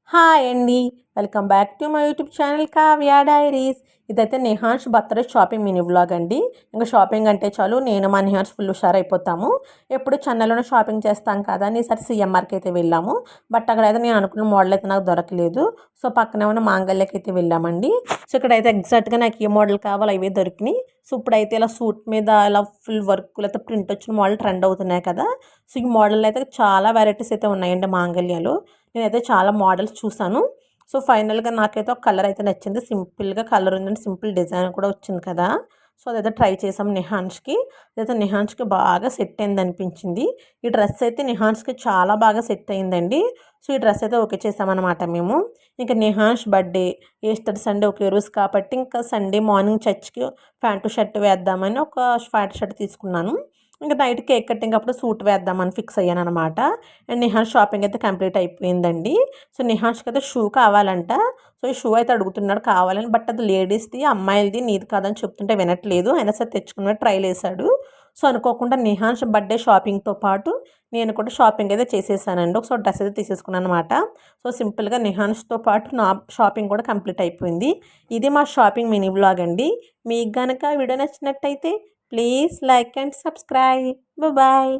Hi అండి. Welcome back to my YouTube channel Kavya diaries. ఇదైతే నిహాన్స్ birthday shopping mini vlog అండి. ఇంకా షాపింగ్ అంటే చాలు నేను మా నిహాన్స్ ఫుల్ హుషారైపోతాము. ఎప్పుడు చెన్నైలోనే షాపింగ్ చేస్తాం కదా అని ఈసారి సిఎంఆర్కి అయితే వెళ్ళాము. బట్ అక్కడైతే నేను అనుకున్న మోడల్ అయితే నాకు దొరకలేదు. సో పక్కనే ఉన్న మాంగళ్యకి అయితే వెళ్ళామండి. సో ఇక్కడైతే ఎగ్జాక్ట్గా నాకు ఏ మోడల్ కావాలో అవే దొరికినాయి. సో ఇప్పుడైతే ఇలా సూట్ మీద ఇలా ఫుల్ వర్క్ లేకపోతే ప్రింట్ వచ్చిన మోడల్ ట్రెండ్ అవుతున్నాయి కదా. సో ఈ మోడల్ అయితే చాలా వెరైటీస్ అయితే ఉన్నాయండి మాంగళ్యలో. నేనైతే చాలా మోడల్స్ చూసాను. సో ఫైనల్గా నాకైతే ఒక కలర్ అయితే నచ్చింది. సింపుల్గా కలర్ ఉందండి, సింపుల్ డిజైన్ కూడా వచ్చింది కదా. సో అదైతే ట్రై చేసాం నిహాన్స్కి. అదైతే నిహాన్స్కి బాగా సెట్ అయింది అనిపించింది. ఈ డ్రెస్ అయితే నిహాన్స్కి చాలా బాగా సెట్ అయిందండి. సో ఈ డ్రెస్ అయితే ఓకే చేసామన్నమాట మేము. ఇంకా నిహాన్స్ బర్త్డే ఈస్టర్ సండే ఒకే రోజు కాబట్టి ఇంకా సండే మార్నింగ్ చర్చ్కి ప్యాంటు షర్ట్ వేద్దామని ఒక ప్యాంటు షర్ట్ తీసుకున్నాను. ఇంకా నైట్ కేక్ కటింగ్ అప్పుడు సూట్ వేద్దామని ఫిక్స్ అయ్యాను అనమాట. అండ్ నిహాన్స్ షాపింగ్ అయితే కంప్లీట్ అయిపోయిందండి. సో నిహాన్స్కి అయితే షూ కావాలంట. సో ఈ షూ అయితే అడుగుతున్నాడు కావాలని. బట్ అది లేడీస్ది, అమ్మాయిలది, నీది కాదని చెప్తుంటే వినట్లేదు. అయినా సరే తెచ్చుకున్న ట్రైల్ వేసాడు. సో అనుకోకుండా నిహాన్స్ బర్త్డే షాపింగ్తో పాటు నేను కూడా షాపింగ్ అయితే చేసేసానండి. ఒకసారి డ్రెస్ అయితే తీసేసుకున్నాను అనమాట. సో సింపుల్గా నిహాన్స్తో పాటు నా షాపింగ్ కూడా కంప్లీట్ అయిపోయింది. ఇది మా షాపింగ్ మినీ వ్లాగ్ అండి. మీకు కనుక వీడియో నచ్చినట్టయితే please like and subscribe. Bye bye.